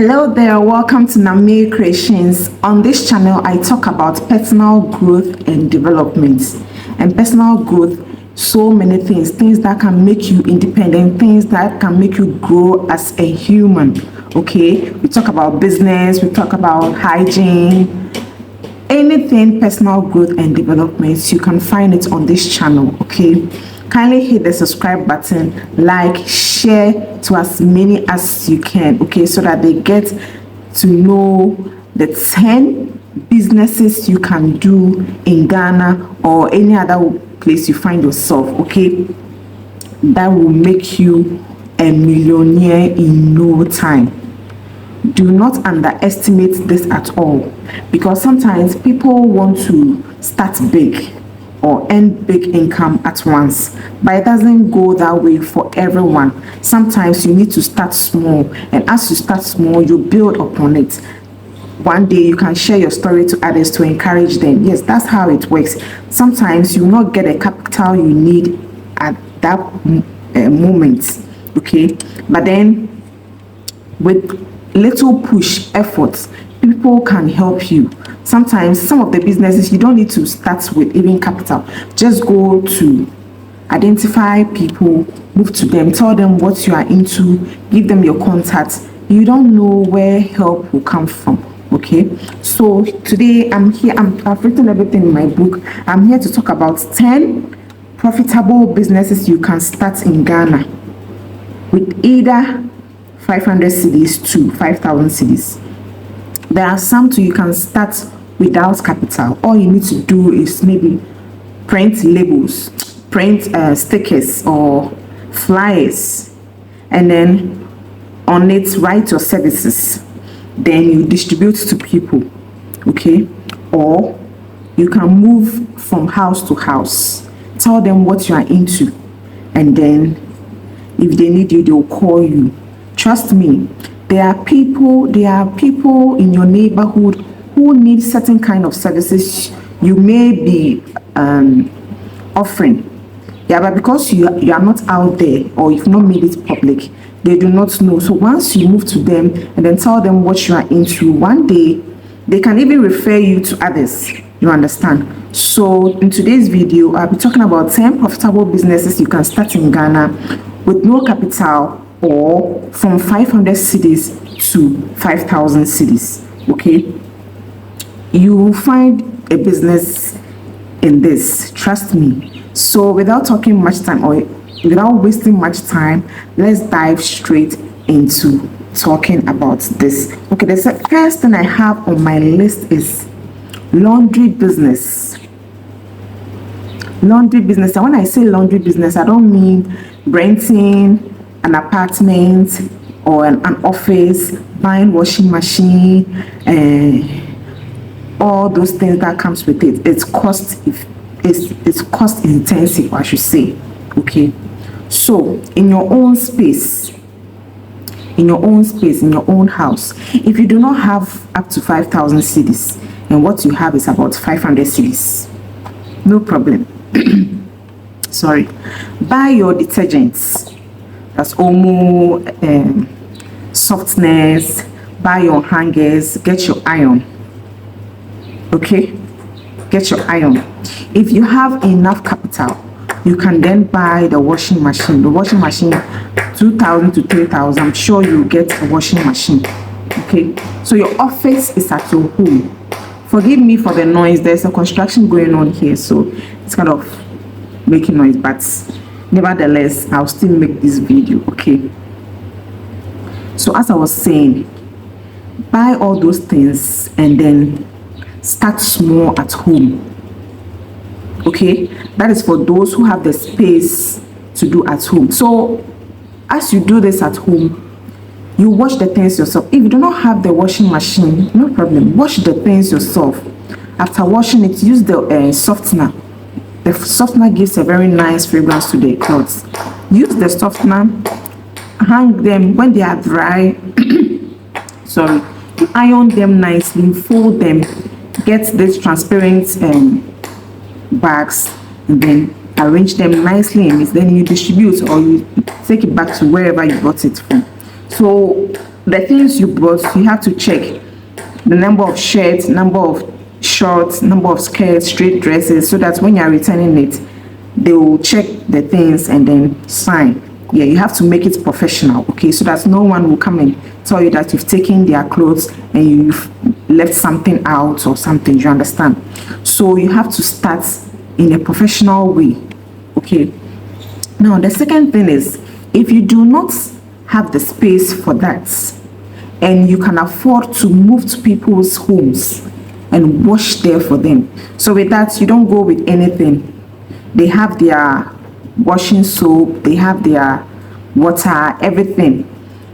Hello there, welcome to Name Creations. On this channel, I talk about personal growth and development. And personal growth, so many things that can make you independent, things that can make you grow as a human. Okay, we talk about business, we talk about hygiene, anything personal growth and development. You can find it on this channel. Okay, kindly hit the subscribe button, like, share to as many as you can, okay, so that they get to know the 10 businesses you can do in Ghana or any other place you find yourself, okay, that will make you a millionaire in no time. Do not underestimate this at all, because sometimes people want to start big or earn big income at once, but it doesn't go that way for everyone. Sometimes you need to start small, and as you start small, you build upon it. One day you can share your story to others to encourage them. Yes, that's how it works. Sometimes you will not get a capital you need at that moment, okay, but then with little push efforts, people can help you. Sometimes some of the businesses you don't need to start with even capital. Just go to identify people, move to them, tell them what you are into, give them your contacts. You don't know where help will come from. Okay, so today I'm here. I've written everything in my book. I'm here to talk about 10 profitable businesses you can start in Ghana with either 500 cedis to 5,000 cedis. There are some too you can start without capital. All you need to do is maybe print labels, print stickers or flyers, and then on it write your services. Then you distribute to people, okay? Or you can move from house to house, tell them what you are into, and then if they need you, they'll call you. Trust me, there are people in your neighborhood who need certain kind of services you may be offering. Yeah, but because you are not out there or you've not made it public, they do not know. So once you move to them and then tell them what you are into, one day they can even refer you to others. You understand? So in today's video, I'll be talking about 10 profitable businesses you can start in Ghana with no capital, or from 500 cedis to 5,000 cedis. Okay, you will find a business in this, trust me. So without talking much time or without wasting much time, let's dive straight into talking about this. Okay, the first thing I have on my list is laundry business. Laundry business, and when I say laundry business, I don't mean renting an apartment or an office, buying washing machine, all those things that comes with it. It's cost intensive, I should say. Okay, so in your own space, in your own house, if you do not have up to 5,000 cedis and what you have is about 500 cedis, no problem. Sorry, buy your detergents. That's Omo, softness, buy your hangers, get your iron. Okay, get your iron. If you have enough capital, you can then buy the washing machine. The washing machine, 2,000 to 3,000. I'm sure you get a washing machine. Okay, so your office is at your home. Forgive me for the noise. There's a construction going on here, so it's kind of making noise, but nevertheless, I'll still make this video. Okay, so as I was saying, buy all those things and then start small at home. Okay, that is for those who have the space to do at home. So as you do this at home, you wash the things yourself. If you do not have the washing machine, no problem, wash the things yourself. After washing it, use the softener. The softener gives a very nice fragrance to the clothes. Use the softener, hang them when they are dry. Sorry, iron them nicely, fold them, get this transparent bags, and then arrange them nicely in it. Then you distribute or you take it back to wherever you got it from. So the things you bought, you have to check the number of shirts, number of shorts, number of skirts, straight dresses, so that when you're returning it, they will check the things and then sign. Yeah, you have to make it professional, okay, so that no one will come and tell you that you've taken their clothes and you've left something out or something. You understand? So you have to start in a professional way, okay. Now the second thing is, if you do not have the space for that and you can afford to move to people's homes and wash there for them, so with that, you don't go with anything. They have their washing soap, they have their water, everything.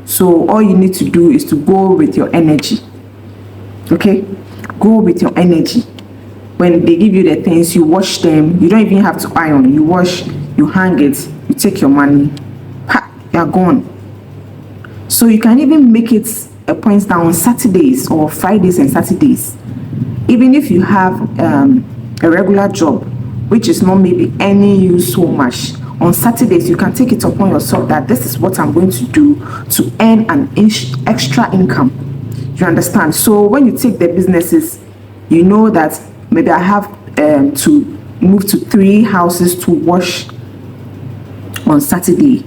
So all you need to do is to go with your energy, okay. Go with your energy. When they give you the things, you wash them. You don't even have to iron. You wash, you hang it, you take your money, you're gone. So you can even make it a point down on Saturdays or Fridays and Saturdays. Even if you have a regular job, which is not maybe any use so much, on Saturdays you can take it upon yourself that this is what I'm going to do to earn an extra income. You understand? So when you take the businesses, you know that maybe I have to move to 3 houses to wash on Saturday.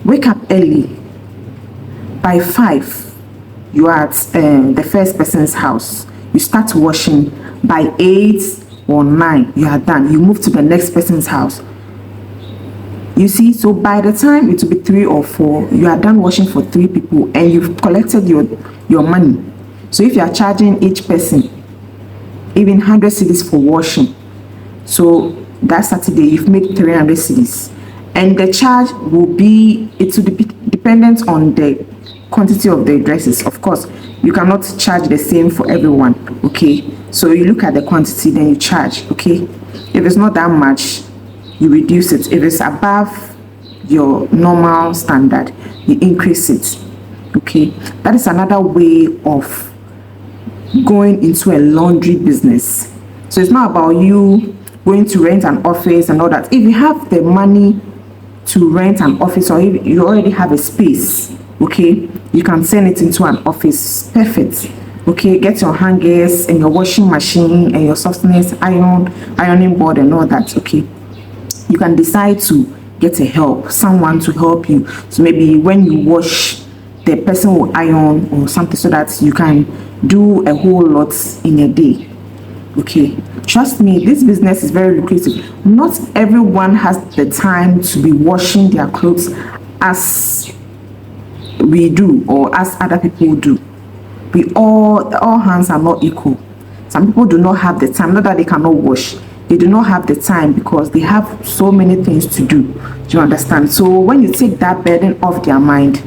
Wake up early. By 5, you are at the first person's house. You start washing. By 8 or 9, you are done. You move to the next person's house. You see, so by the time it will be 3 or 4, you are done washing for 3 people and you've collected your money. So if you are charging each person even 100 cedis for washing, so that Saturday you've made 300 cedis, and the charge will be, it will be dependent on the quantity of the dresses. Of course, you cannot charge the same for everyone, okay. So you look at the quantity, then you charge, okay. If it's not that much, you reduce it. If it's above your normal standard, you increase it, okay. That is another way of going into a laundry business. So it's not about you going to rent an office and all that. If you have the money to rent an office, or if you already have a space, okay, you can turn it into an office. Perfect. Okay, get your hangers and your washing machine and your softness ironing board and all that, okay. You can decide to get someone to help you. So maybe when you wash, the person will iron or something, so that you can do a whole lot in a day, okay. Trust me, this business is very lucrative. Not everyone has the time to be washing their clothes as we do or as other people do. All hands are not equal. Some people do not have the time, not that they cannot wash, they do not have the time because they have so many things to do. Do you understand? So when you take that burden off their mind,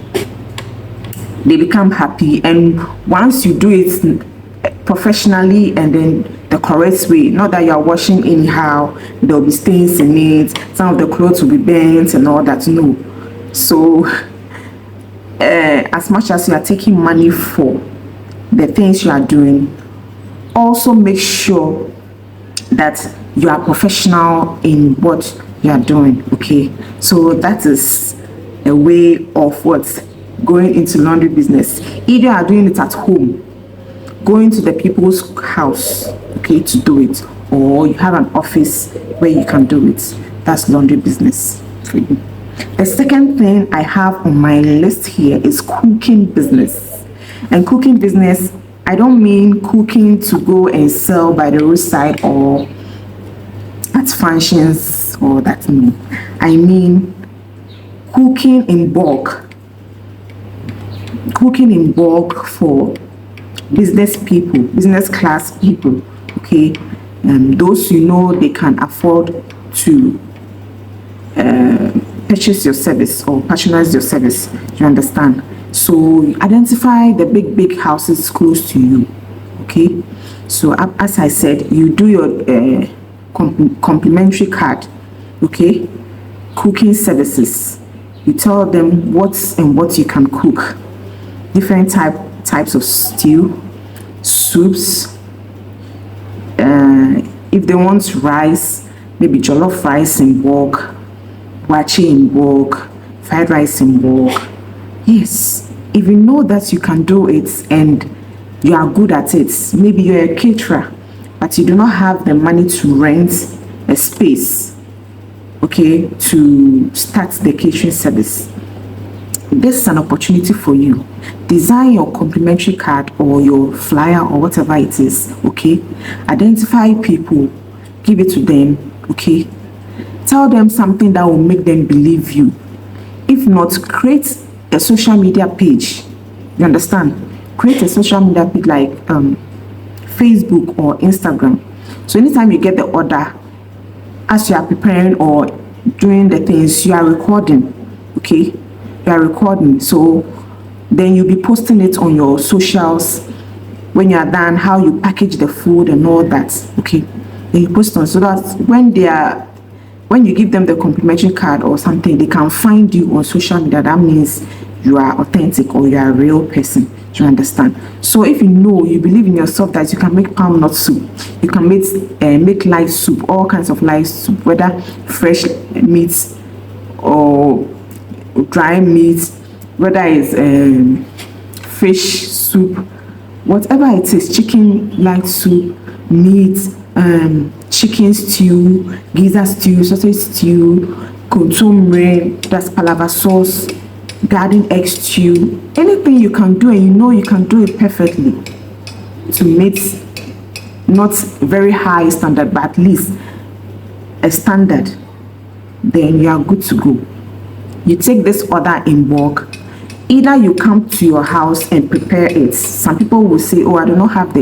they become happy. And once you do it professionally and then the correct way, not that you are washing anyhow, there will be stains in it, some of the clothes will be bent and all that, no. So as much as you are taking money for the things you are doing, also make sure that you are professional in what you are doing, okay. So that is a way of what going into laundry business. Either you are doing it at home, going to the people's house, okay, to do it, or you have an office where you can do it. That's laundry business for you. The second thing I have on my list here is cooking business. And cooking business, I don't mean cooking to go and sell by the roadside or at functions or that, no. I mean cooking in bulk. Cooking in bulk for business people, business class people, okay. Those you know they can afford to purchase your service or patronize your service. You understand? So you identify the big houses close to you, okay. So as I said, you do your complimentary card, okay. Cooking services, you tell them what you can cook, different types of stew, soups, if they want rice, maybe jollof rice in bulk, wachi in bulk, fried rice in bulk. Yes, If you know that you can do it and you are good at it, maybe you're a caterer, but you do not have the money to rent a space, okay, to start the catering service, this is an opportunity for you. Design your complimentary card or your flyer or whatever it is, okay? Identify people, give it to them, okay? Tell them something that will make them believe you. If not, create a social media page. You understand? Create a social media page like Facebook or Instagram. So anytime you get the order, as you are preparing or doing the things, you are recording, okay? You are recording, so then you'll be posting it on your socials when you are done, how you package the food and all that, okay? Then you post on, so that when you give them the complimentary card or something, they can find you on social media. That means you are authentic or you are a real person. Do you understand? So if you know, you believe in yourself that you can make palm nut soup, you can make live soup, all kinds of live soup, whether fresh meats or dry meat, whether it's fish soup, whatever it is, chicken light soup, meat, chicken stew, gizzard stew, sausage stew, kontomire, that's palava sauce, garden egg stew, anything you can do and you know you can do it perfectly to meet not very high standard but at least a standard, then you are good to go. You take this order in bulk. Either you come to your house and prepare it. Some people will say, oh, I do not have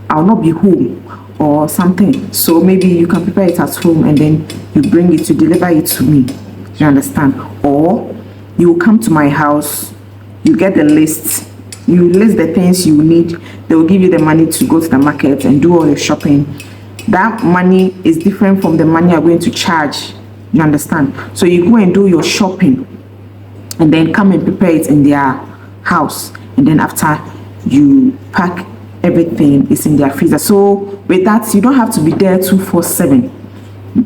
I'll not be home or something. So maybe you can prepare it at home and then you bring it to deliver it to me. Do you understand? Or you will come to my house, you get the list, you list the things you need. They will give you the money to go to the market and do all your shopping. That money is different from the money you're going to charge. You understand? So you go and do your shopping and then come and prepare it in their house, and then after you pack everything, it's in their freezer. So with that, you don't have to be there 24/7.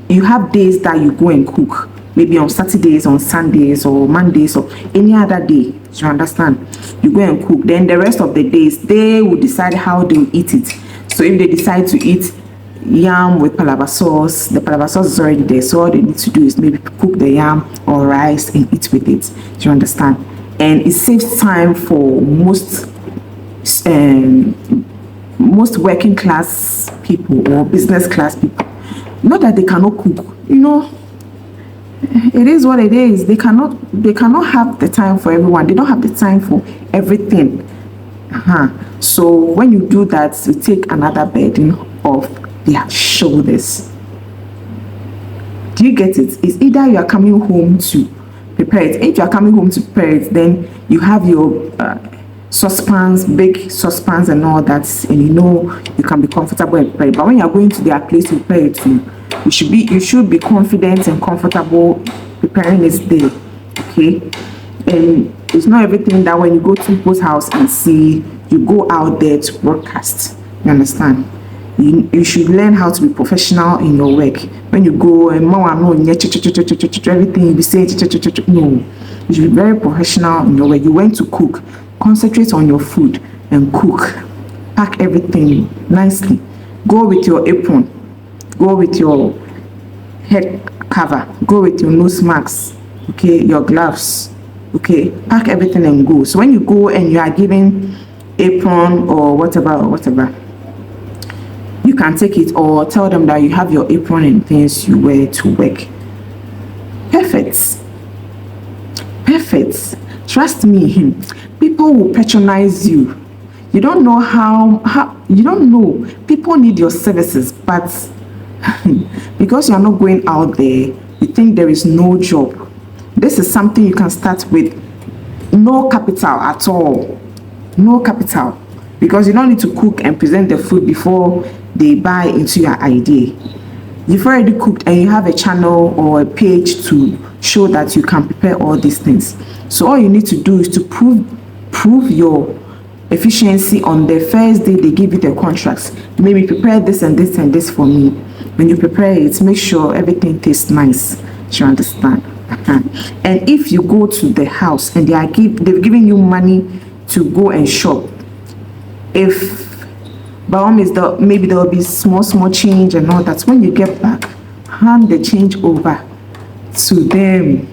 You have days that you go and cook, maybe on Saturdays, on Sundays, or Mondays, or any other day. You understand? You go and cook. Then the rest of the days, they will decide how they will eat it. So if they decide to eat yam with palava sauce, the palava sauce is already there, so all they need to do is maybe cook the yam or rice and eat with it. Do you understand? And it saves time for most working class people or business class people. Not that they cannot cook, you know, it is what it is. They cannot have the time for everyone. They don't have the time for everything. So when you do that, you take another burden off their shoulders. Do you get it? It's either you are coming home to prepare it. If you are coming home to prepare it, then you have your saucepans, big saucepans and all that, and you know you can be comfortable and prepare it. But when you are going to their place to prepare it, you should be confident and comfortable preparing it there. Okay? And it's not everything that when you go to people's house and see, you go out there to broadcast. You understand? You should learn how to be professional in your work. When you go and everything you be saying, no, you should be very professional in your work. You went to cook, concentrate on your food and cook. Pack everything nicely. Go with your apron, go with your head cover, go with your nose mask, okay, your gloves, okay. Pack everything and go. So when you go and you are giving apron or whatever, you can take it or tell them that you have your apron and things you wear to work. Perfect. Trust me, people will patronize you. You don't know how you don't know. People need your services, but because you are not going out there, you think there is no job. This is something you can start with no capital at all. No capital. Because you don't need to cook and present the food before they buy into your idea. You've already cooked and you have a channel or a page to show that you can prepare all these things. So all you need to do is to prove your efficiency on the first day they give you the contracts. Maybe prepare this and this and this for me. When you prepare it, make sure everything tastes nice. Do you understand? And if you go to the house and they've given you money to go and shop, if by all means maybe there will be small change and all that, when you get back, hand the change over to them.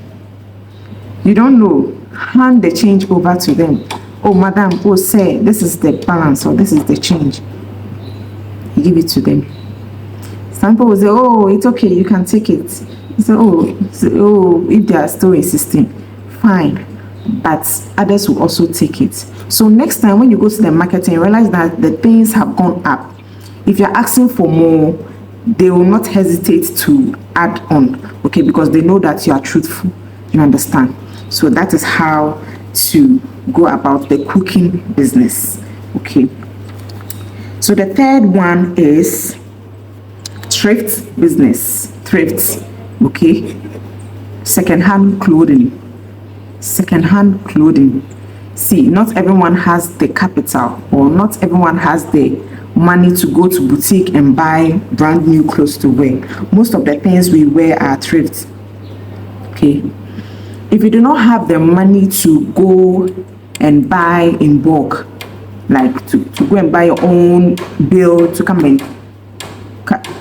You don't know, hand the change over to them. Oh madam, oh sir, this is the balance or this is the change. You give it to them. Some people will say, oh, it's okay, you can take it. You say, oh, if they are still insisting, fine. But others will also take it. So next time when you go to the market and realize that the things have gone up, if you're asking for more, they will not hesitate to add on, okay, because they know that you are truthful. You understand? So that is how to go about the cooking business, okay. So the third one is thrift business. Thrift, okay. Second-hand clothing. See, not everyone has the capital, or not everyone has the money to go to boutique and buy brand new clothes to wear. Most of the things we wear are thrift, okay. If you do not have the money to go and buy in bulk, like to go and buy your own bill to come in,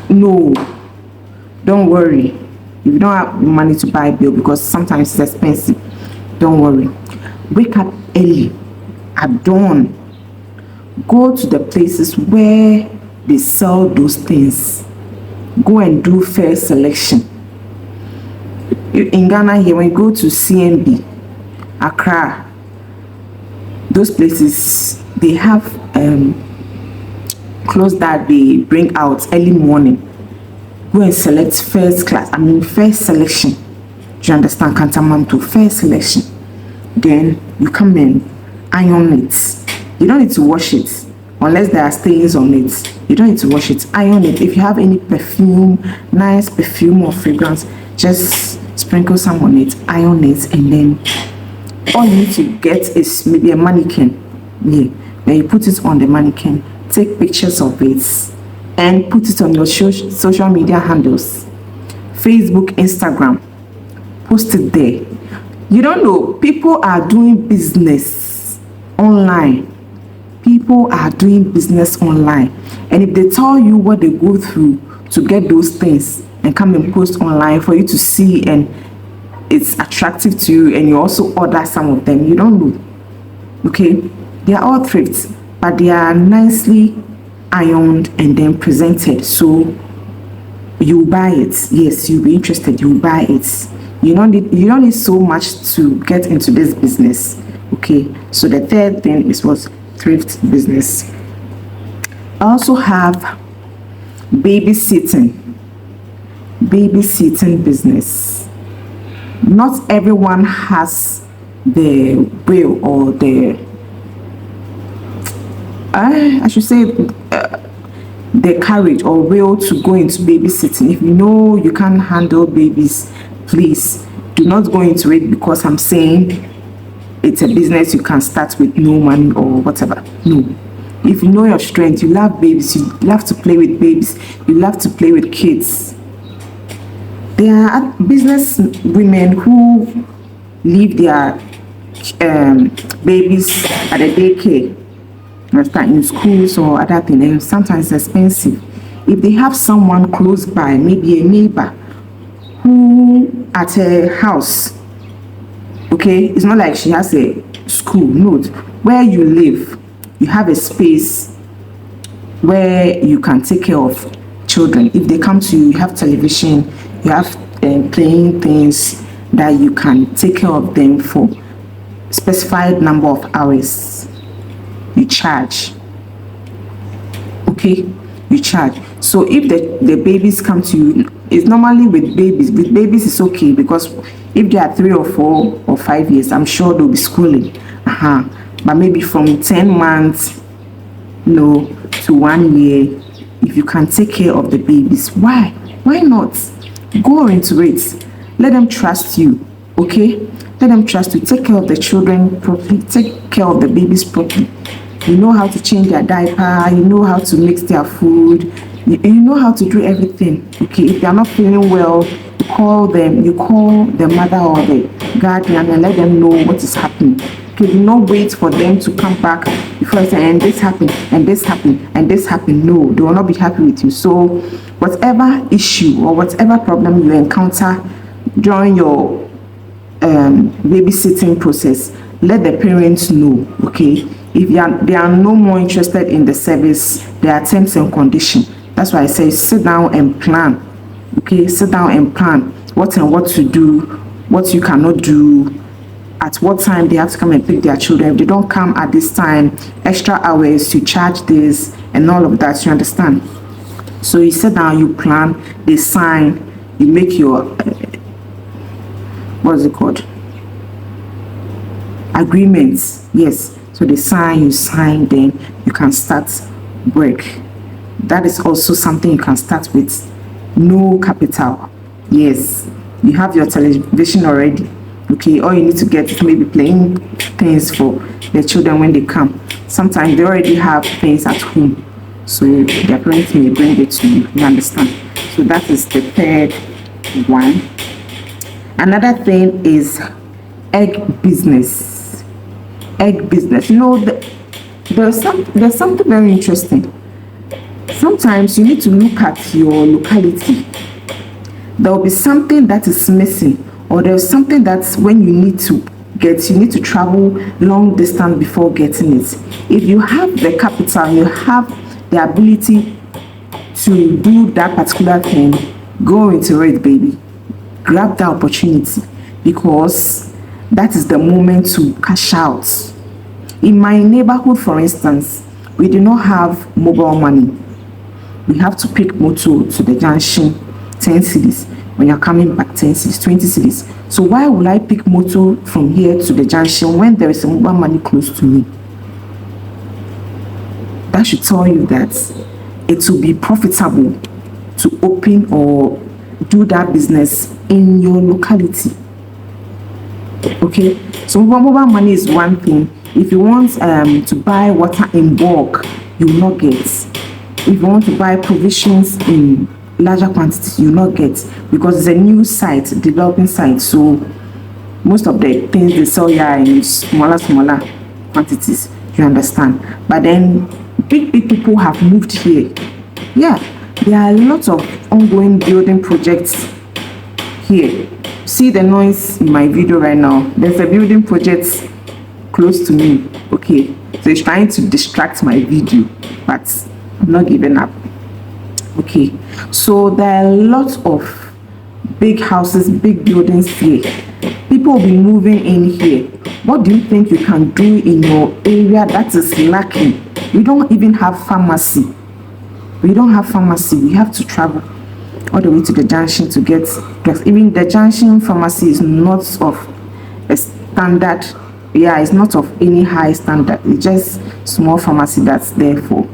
no, don't worry. If you don't have money to buy a bill, because sometimes it's expensive, don't worry. Wake up early at dawn. Go to the places where they sell those things. Go and do fair selection. In Ghana here, when you go to CNB, Accra, those places, they have clothes that they bring out early morning. Go and select first selection. Do you understand? Kantamam to first selection. Then you come in, iron it. You don't need to wash it unless there are stains on it. You don't need to wash it. Iron it. If you have any perfume, nice perfume or fragrance, just sprinkle some on it, iron it, and then all you need to get is maybe a mannequin. Yeah, then you put it on the mannequin, take pictures of it, and put it on your social media handles, Facebook, Instagram. Post it there. You don't know, people are doing business online. People are doing business online, and if they tell you what they go through to get those things and come and post online for you to see, and it's attractive to you, and you also order some of them, you don't know, okay. They are all thrifts, but they are nicely ironed and then presented, so you buy it. Yes, you'll be interested, you buy it. You don't need so much to get into this business, okay. So the third thing is what? Thrift business. I also have babysitting business. Not everyone has the will or the I should say the courage or will to go into babysitting. If you know you can't handle babies, please do not go into it because I'm saying it's a business you can start with no money or whatever. No. If you know your strength, you love babies, you love to play with babies, you love to play with kids. There are business women who leave their babies at a daycare, in schools or other things, and sometimes it's expensive. If they have someone close by, maybe a neighbor who at her house, okay, it's not like she has a school, no, where you live, you have a space where you can take care of children. If they come to you, you have television, you have playing things that you can take care of them for specified number of hours. You charge, okay, you charge. So if the babies come to you, it's normally with babies it's okay, because if they are 3 or 4 or 5 years, I'm sure they'll be schooling. But maybe from 10 months to 1 year, if you can take care of the babies, why not? Go into it. Let them trust you, okay? Let them trust you. Take care of the children properly, take care of the babies properly. You know how to change their diaper, you know how to mix their food, you know how to do everything, okay? If they are not feeling well, you call them, you call the mother or the guardian and let them know what is happening. Okay, do not wait for them to come back before you say, and this happened, and this happened, and this happened. No, they will not be happy with you. So whatever issue or whatever problem you encounter during your babysitting process, let the parents know. Okay, if they are no more interested in the service, there are terms and conditions. That's why I say sit down and plan. Okay, sit down and plan what and what to do, what you cannot do, at what time they have to come and pick their children. If they don't come at this time, extra hours, you charge this and all of that. You understand? So you sit down, you plan, they sign, you make your what's it called, agreements. Yes, so they sign, you sign, then you can start work. That is also something you can start with no capital. Yes, you have your television already. Okay, all you need to get is maybe playing things for the children when they come. Sometimes they already have things at home, so their parents may bring it to you. You understand? So that is the third one. Another thing is egg business. Egg business. You know, there's something very interesting. Sometimes you need to look at your locality. There will be something that is missing, or there's something that's when you need to get, you need to travel long distance before getting it. If you have the capital, you have the ability to do that particular thing, go into it, baby. Grab that opportunity, because that is the moment to cash out. In my neighborhood, for instance, we do not have mobile money. We have to pick motor to the junction, 10 cedis. When you're coming back, 10 cedis, 20 cedis. So why would I pick motor from here to the junction when there is a mobile money close to me? That should tell you that it will be profitable to open or do that business in your locality. Okay, so mobile money is one thing. If you want to buy water in bulk, you will not get. If you want to buy provisions in larger quantities, you will not get, because it's a new site, developing site. So most of the things they sell here in smaller quantities. You understand? But then big people have moved here. Yeah, there are lots of ongoing building projects here. See the noise in my video right now. There's a building project close to me. Okay, so it's trying to distract my video, but I'm not giving up. Okay, so there are lots of big houses, big buildings here. People will be moving in here. What do you think you can do in your area that is lacking? We don't even have pharmacy. We don't have pharmacy. We have to travel all the way to the junction to get drugs. Even the junction pharmacy is not of a standard. Yeah, it's not of any high standard. It's just small pharmacy that's there for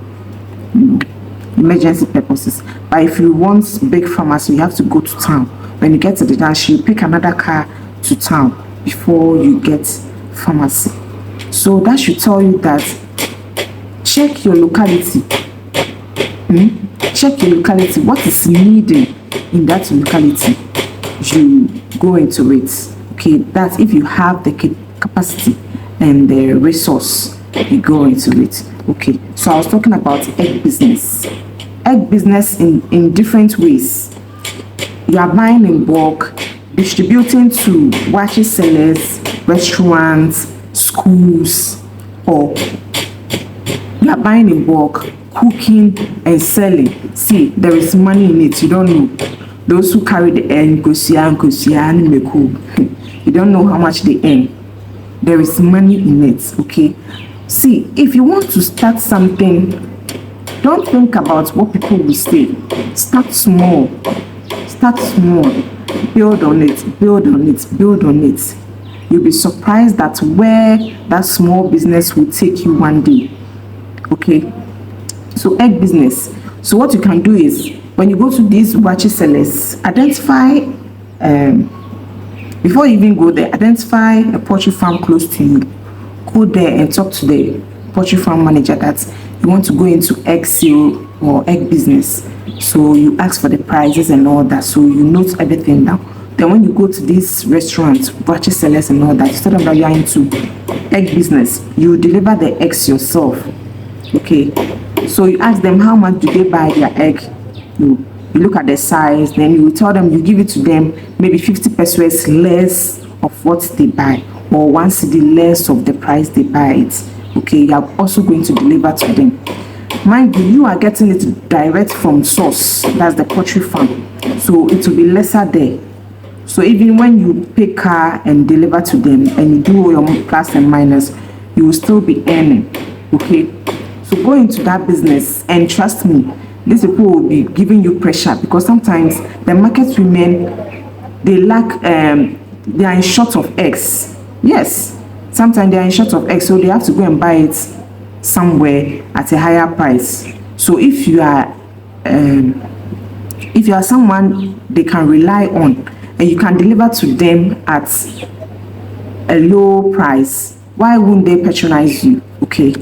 emergency purposes. But if you want big pharmacy, you have to go to town. When you get to the junction, you pick another car to town before you get pharmacy. So that should tell you that check your locality. Check your locality. What is needed in that locality, you go into it. Okay, that's if you have the capacity and the resource, you go into it. Okay, so I was talking about egg business. Egg business in different ways. You are buying in bulk, distributing to wachi sellers, restaurants, schools, or you are buying in bulk, cooking and selling. See, there is money in it. You don't know. Those who carry the end, you don't know how much they earn. There is money in it. Okay, see, if you want to start something, don't think about what people will say. Start small. Start small. Build on it. Build on it. Build on it. You'll be surprised that where that small business will take you one day. Okay, so egg business. So what you can do is, when you go to these wachi sellers, identify before you even go there, identify a poultry farm close to you. Go there and talk to the poultry farm manager that you want to go into egg sale or egg business. So you ask for the prices and all that, so you note everything down. Then when you go to these restaurants, butcher sellers and all that, instead of that you are into egg business, you deliver the eggs yourself. Okay, so you ask them how much do they buy their egg. You look at the size, then you tell them, you give it to them maybe 50 pesos less of what they buy, or 1 cedi less of the price they buy it. Okay, you are also going to deliver to them. Mind you, you are getting it direct from source, that's the poultry farm, so it will be lesser there. So even when you pay car and deliver to them and you do your plus and minus, you will still be earning. Okay, so go into that business, and trust me, these people will be giving you pressure, because sometimes the market women, they lack they are in short of eggs. Yes, sometimes they are in short of eggs, so they have to go and buy it somewhere at a higher price. So if you are someone they can rely on, and you can deliver to them at a low price, why wouldn't they patronize you? Okay,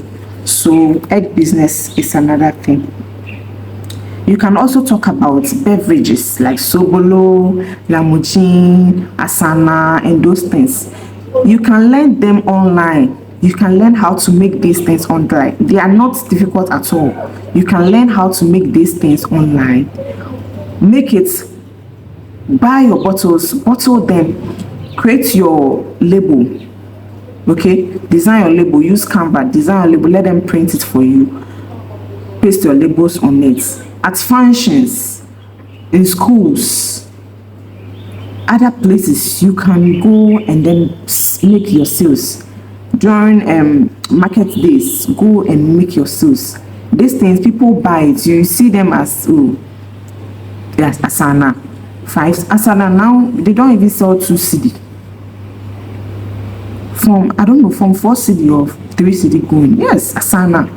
so egg business is another thing. You can also talk about beverages like Sobolo, Lamujin, Asana, and those things. You can learn them online. You can learn how to make these things online. They are not difficult at all. You can learn how to make these things online. Make it, buy your bottles, bottle them, create your label. Okay, design your label, use Canva, design your label, let them print it for you. Paste your labels on it. At functions, in schools, other places, you can go and then make your sales. During market days, go and make your sales. These things, people buy it. You see them as, oh, yes, Asana. 5 Asana now, they don't even sell 2 cedi. From, I don't know, from 4 cedi or 3 cedi going. Yes, Asana.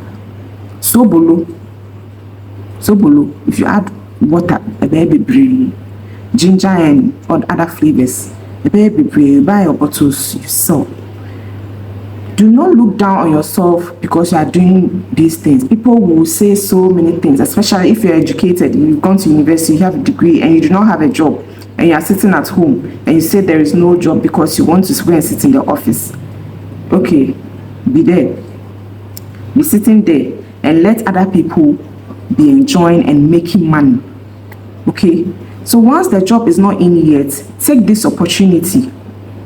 Sobolo, if you add water, a baby brew, ginger and other flavors, a baby brew, buy your bottles, you sell. Do not look down on yourself because you are doing these things. People will say so many things, especially if you're educated, you've gone to university, you have a degree, and you do not have a job, and you are sitting at home, and you say there is no job because you want to go and sit in the office. Okay, be there. Be sitting there and let other people be enjoying and making money. Okay, so once the job is not in yet, take this opportunity.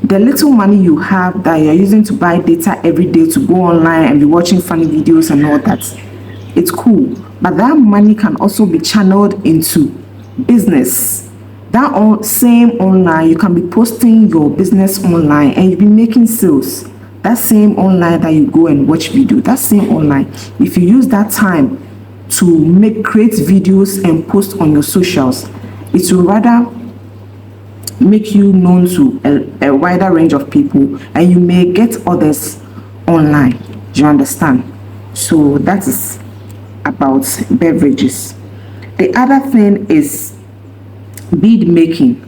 The little money you have that you're using to buy data every day to go online and be watching funny videos and all that, it's cool, but that money can also be channeled into business. That same online, you can be posting your business online and you'll be making sales. That same online that you go and watch video, that same online, if you use that time to create videos and post on your socials, it will rather make you known to a wider range of people, and you may get others online. Do you understand? So that is about beverages. The other thing is bead making.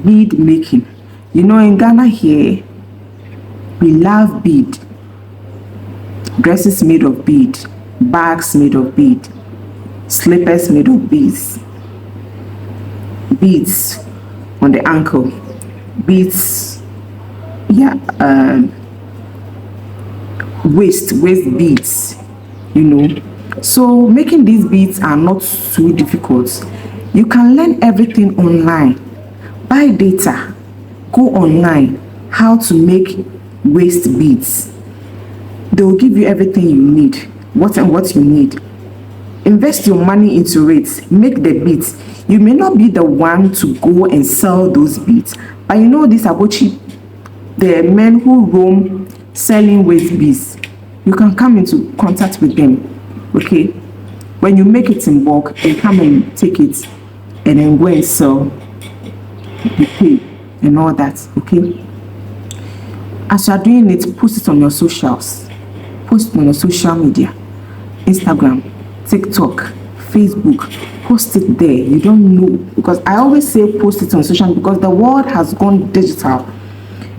Bead making. You know, in Ghana here, we love bead. Dresses made of bead, bags made of bead, slippers made of beads, beads on the ankle, beads, yeah, waist beads, you know. So making these beads are not too difficult. You can learn everything online. Buy data, go online, how to make waist beads. They will give you everything you need, what you need. Invest your money into it, make the beads. You may not be the one to go and sell those beads, but you know these abochi, the men who roam selling waist beads. You can come into contact with them. Okay, when you make it in bulk, they come and take it and then go and sell, you pay and all that. Okay, as you are doing it, post it on your socials, post it on your social media, Instagram, TikTok, Facebook, post it there. You don't know, because I always say post it on social, because the world has gone digital.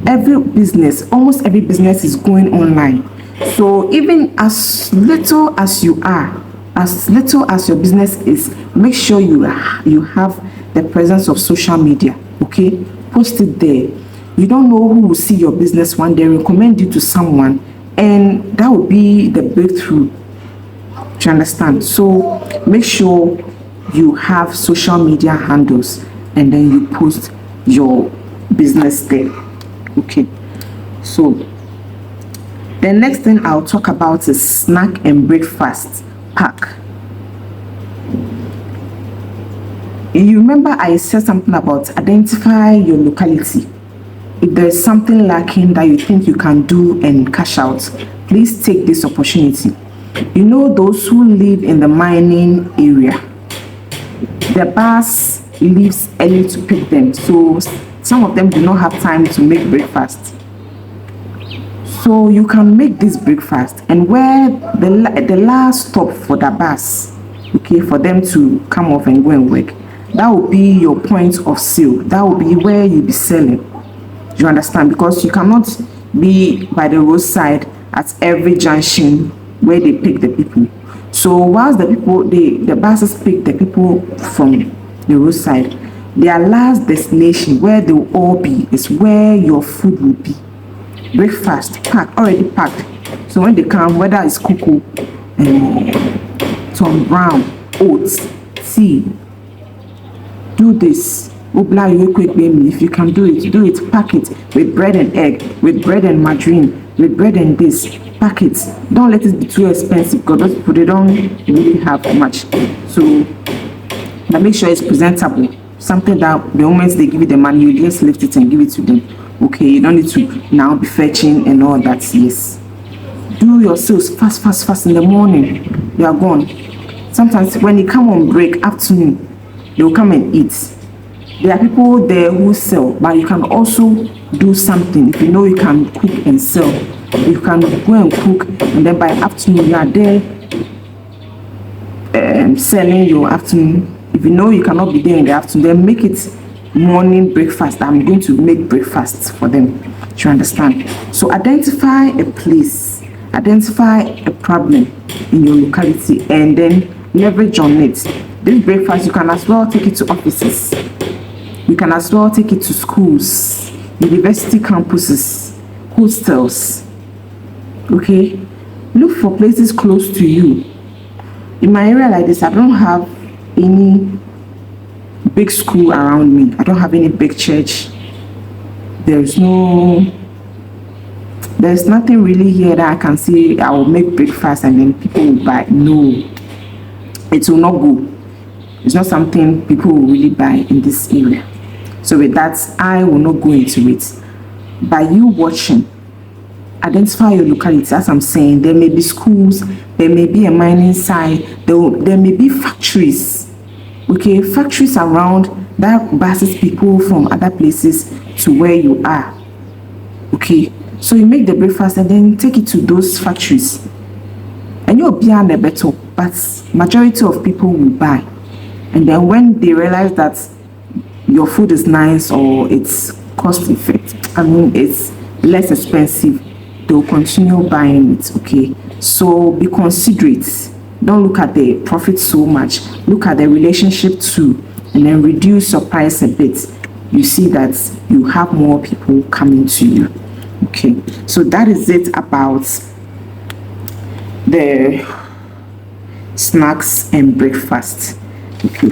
Almost every business is going online. So even as little as you are, as little as your business is, make sure you have the presence of social media. Okay, post it there. You don't know who will see your business one day, recommend you to someone, and that will be the breakthrough. Do you understand? So make sure you have social media handles and then you post your business there. Okay, so the next thing I'll talk about is snack and breakfast pack. You remember I said something about identify your locality. If there's something lacking that you think you can do and cash out, please take this opportunity. You know, those who live in the mining area, the bus leaves early to pick them, so some of them do not have time to make breakfast. So you can make this breakfast, and where the last stop for the bus, okay, for them to come off and go and work, that will be your point of sale. That will be where you'll be selling. Do you understand? Because you cannot be by the roadside at every junction where they pick the people. So whilst the buses pick the people from the roadside, their last destination where they will all be is where your food will be. Breakfast packed, already packed. So when they come, whether it's cocoa, some brown, oats, tea, do this. If you can do it, pack it with bread and egg, with bread and margarine, with bread and this. Pack it. Don't let it be too expensive because those people, they don't really have much. So but make sure it's presentable. Something that the moment they give you the money, you just lift it and give it to them. Okay, you don't need to now be fetching and all that. Yes, do your sales fast in the morning. You are gone. Sometimes when you come on break afternoon, they will come and eat. There are people there who sell, but you can also do something. If you know you can cook and sell, you can go and cook, and then by afternoon you are there selling your afternoon. If you know you cannot be there in the afternoon, then make it morning breakfast. I'm going to make breakfast for them. Do you understand? So identify a place, identify a problem in your locality, and then leverage on it. This breakfast, you can as well take it to offices. You can as well take it to schools, university campuses, hostels. Okay? Look for places close to you. In my area like this, I don't have any big school around me. I don't have any big church. There's nothing really here that I can say I will make breakfast and then people will buy. No, it will not go. It's not something people will really buy in this area. So with that, I will not go into it. By you watching, identify your locality. As I'm saying, there may be schools, there may be a mining site, there may be factories. Okay, factories around that buses people from other places to where you are. Okay, so you make the breakfast and then take it to those factories, and you'll be on the better, but majority of people will buy. And then when they realize that your food is nice or it's cost effective, it's less expensive, they'll continue buying it. Okay, so be considerate. Don't look at the profit so much, look at the relationship too, and then reduce your price a bit. You see that you have more people coming to you. Okay, so that is it about the snacks and breakfast. Okay,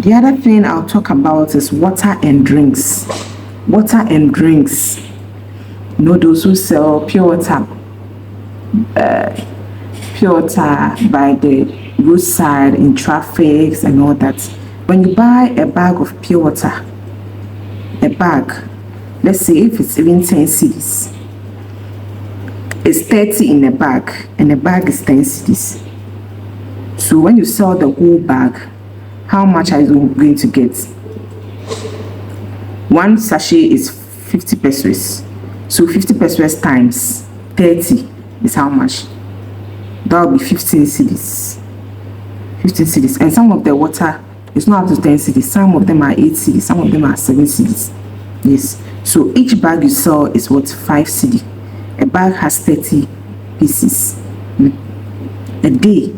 the other thing I'll talk about is water and drinks. Water and drinks. You know, those who sell pure water by the roadside in traffic and all that. When you buy a bag of pure water, a bag, let's say if it's even 10 cedis, it's 30 in a bag, and the bag is 10 cedis. So when you sell the whole bag, how much are you going to get? One sachet is 50 pesos. So 50 pesos times 30 is how much? That will be 15 cedis. 15 cedis. And some of the water is not up to 10 cedis. Some of them are 8 cedis. Some of them are 7 cedis. Yes. So each bag you sell is what? 5 cedi. A bag has 30 pieces. A day.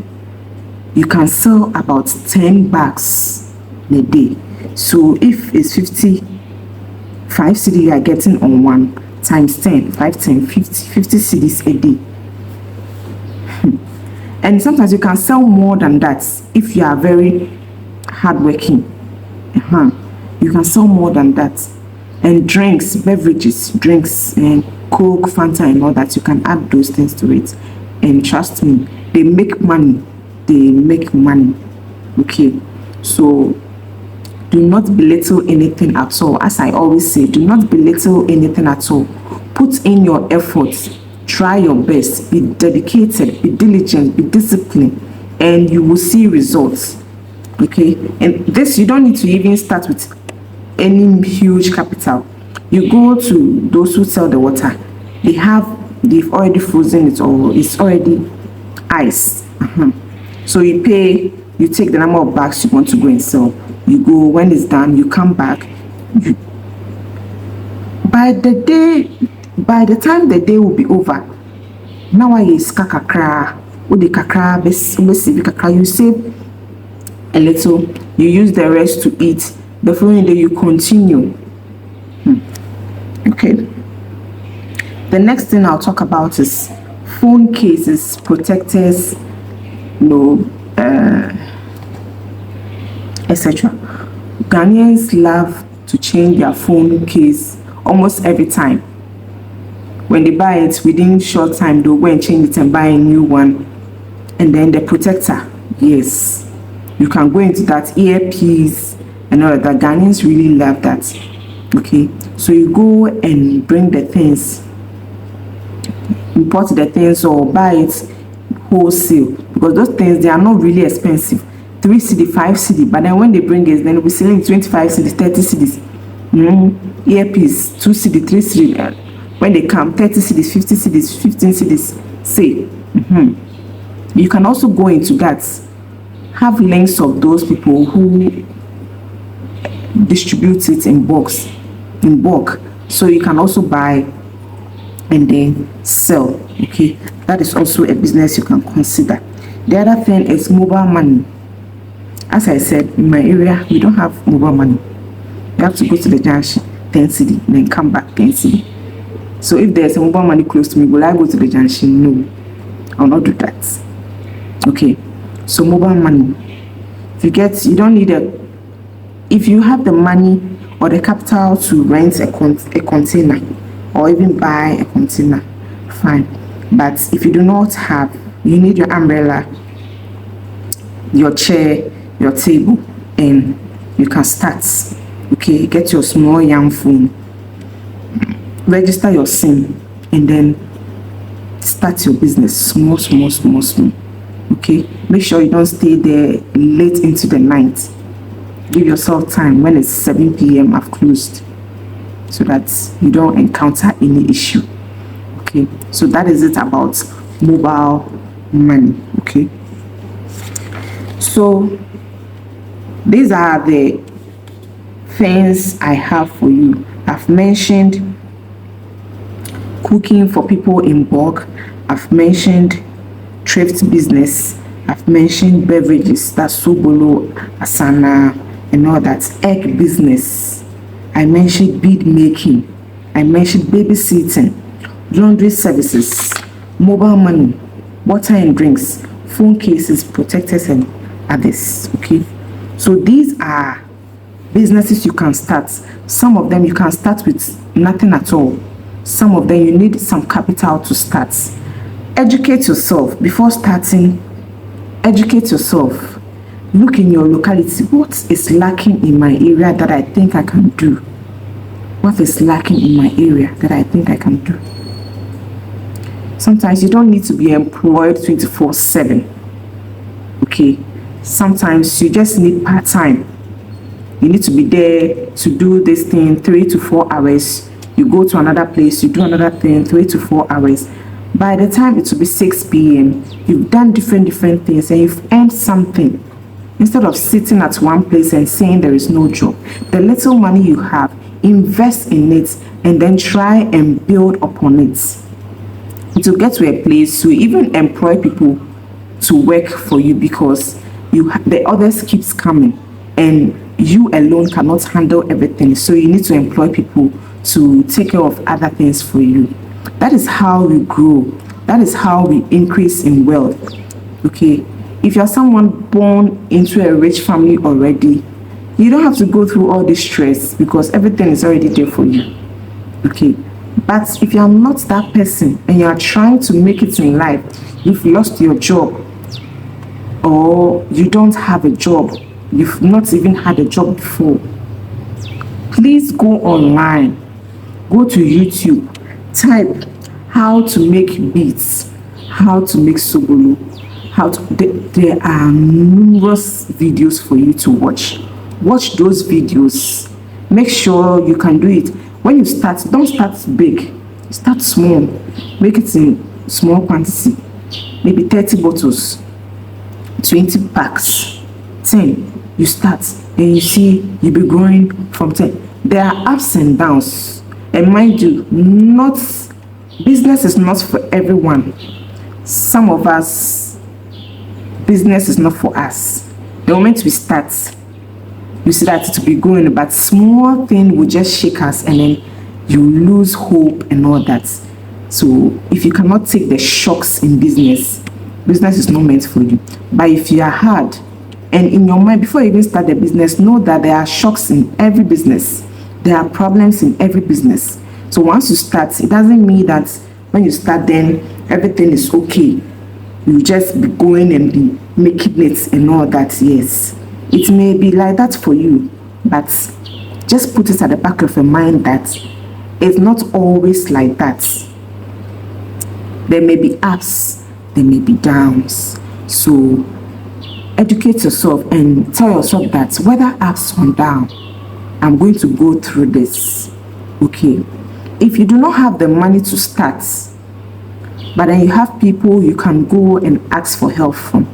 you can sell about 10 bags in a day. So if it's 55 cedi you are getting on one, times 10, 5, 10, 50 cedis a day. And sometimes you can sell more than that if you are very hardworking. You can sell more than that. And drinks, beverages, drinks, and Coke, Fanta, and all that, you can add those things to it. And trust me, they make money. They make money. Okay, so do not belittle anything at all. As I always say, do not belittle anything at all. Put in your efforts. Try your best. Be dedicated. Be diligent. Be disciplined, and you will see results. Okay, and this, you don't need to even start with any huge capital. You go to those who sell the water. They've already frozen it, or it's already ice. So you pay. You take the number of bags you want to go and sell. You go, when it's done, you come back. By the time the day will be over, now I is kakakra. With the kakra, you save a little. You use the rest to eat. The following day you continue. Okay. The next thing I'll talk about is phone cases, protectors, etc. Ghanaians love to change their phone case almost every time. When they buy it, within short time they'll go and change it and buy a new one. And then the protector, yes, you can go into that earpiece and all that. Ghanaians really love that. Okay, so you go and bring the things, import the things, or buy it wholesale, because those things, they are not really expensive. 3 cedi, 5 cedi, but then when they bring it, then we'll be selling 25 cedis, 30 cedis. Earpiece 2 cedi, 3 cedi. When they come, 30 cedis, 50 cedis, 15 cedis. Say, you can also go into that. Have links of those people who distribute it in bulk, so you can also buy and then sell. Okay, that is also a business you can consider. The other thing is mobile money. As I said, in my area we don't have mobile money. You have to go to the junction, 10 cedi, then come back 10 cedi. So if there's a mobile money close to me, will I go to the junction? No, I'll not do that. Okay, so mobile money, you don't need if you have the money or the capital to rent a container or even buy a container, fine. But if you do not have, you need your umbrella, your chair, your table, and you can start. Okay, get your small young phone, register your SIM, and then start your business small. Okay, make sure you don't stay there late into the night. Give yourself time. When it's 7 p.m. I've closed, so that you don't encounter any issue. Okay, so that is it about mobile money. Okay, so these are the things I have for you. I've mentioned cooking for people in bulk. I've mentioned thrift business. I've mentioned beverages, that's sobolo, asana, and all that. Egg business. I mentioned bead making. I mentioned babysitting, laundry services, mobile money, water and drinks, phone cases, protectors, and others. Okay, so these are businesses you can start. Some of them you can start with nothing at all. Some of them you need some capital to start. Educate yourself before starting. Educate yourself. Look in your locality. What is lacking in my area that I think I can do? What is lacking in my area that I think I can do? Sometimes you don't need to be employed 24/7. Okay, sometimes you just need part-time. You need to be there to do this thing 3 to 4 hours. You go to another place, you do another thing 3 to 4 hours. By the time it will be 6 p.m., you've done different things and you've earned something. Instead of sitting at one place and saying there is no job, the little money you have, invest in it and then try and build upon it. To get to a place to even employ people to work for you, because the others keeps coming and you alone cannot handle everything. So you need to employ people to take care of other things for you. That is how we grow. That is how we increase in wealth. Okay, if you're someone born into a rich family already, you don't have to go through all this stress because everything is already there for you. Okay, but if you're not that person and you're trying to make it in life, you've lost your job, or you don't have a job, you've not even had a job before, please go online, go to YouTube, type how to make beats, how to make sobolo, there are numerous videos for you to watch. Watch those videos. Make sure you can do it. When you start, don't start big, start small. Make it in small quantity, maybe 30 bottles, 20 packs, 10. You start and you see you'll be growing from 10. There are ups and downs, and mind you, business is not for everyone. Some of us, business is not for us. The moment we start, you see that it will be going, but small thing will just shake us and then you lose hope and all that. So if you cannot take the shocks in business is not meant for you. But if you are hard, and in your mind, before you even start the business, know that there are shocks in every business. There are problems in every business. So once you start, it doesn't mean that when you start then everything is okay. You just be going and be making it and all that. Yes, it may be like that for you, but just put it at the back of your mind that it's not always like that. There may be ups, there may be downs. So educate yourself and tell yourself that whether ups or down, I'm going to go through this. Okay, if you do not have the money to start, but then you have people you can go and ask for help from,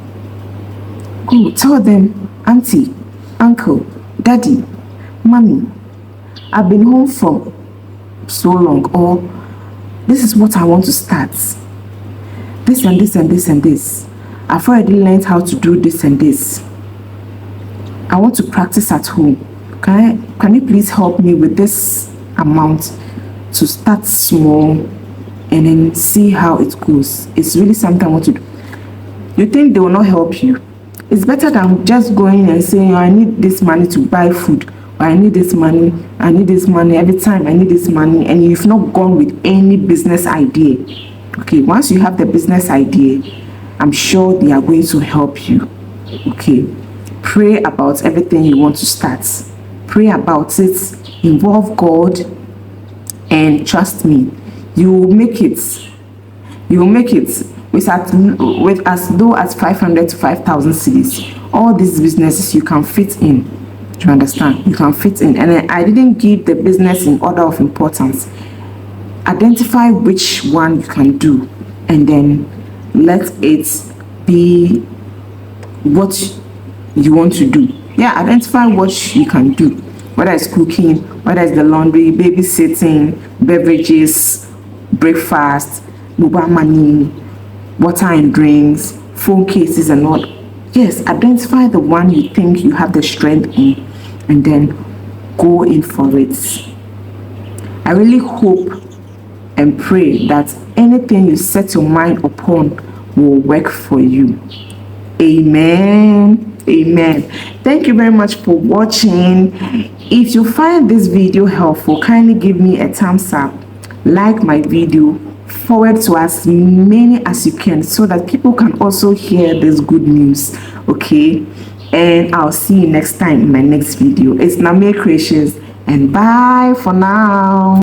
go tell them, auntie, uncle, daddy, mommy, I've been home for so long, or this is what I want to start, this and this and this and this. I've already learned how to do this and this. I want to practice at home. Can you please help me with this amount to start small and then see how it goes? It's really something I want to do. You think they will not help you? It's better than just going and saying, I need this money to buy food, or I need this money, every time I need this money, and you've not gone with any business idea. Okay, once you have the business idea, I'm sure they are going to help you. Okay, pray about everything you want to start. Pray about it, involve God, and trust me, you will make it. You will make it with as low as 500 to 5,000 cedis. All these businesses you can fit in. Do you understand? You can fit in. And I didn't give the business in order of importance. Identify which one you can do, and then let it be what you want to do. Yeah, identify what you can do, whether it's cooking, whether it's the laundry, babysitting, beverages, breakfast, mobile money, water and drinks, phone cases and all. Yes, identify the one you think you have the strength in, and then go in for it. I really hope and pray that anything you set your mind upon will work for you. Amen. Amen. Thank you very much for watching. If you find this video helpful, kindly give me a thumbs up, like my video, forward to as many as you can so that people can also hear this good news. Okay, and I'll see you next time in my next video. It's Namir Creations, and bye for now.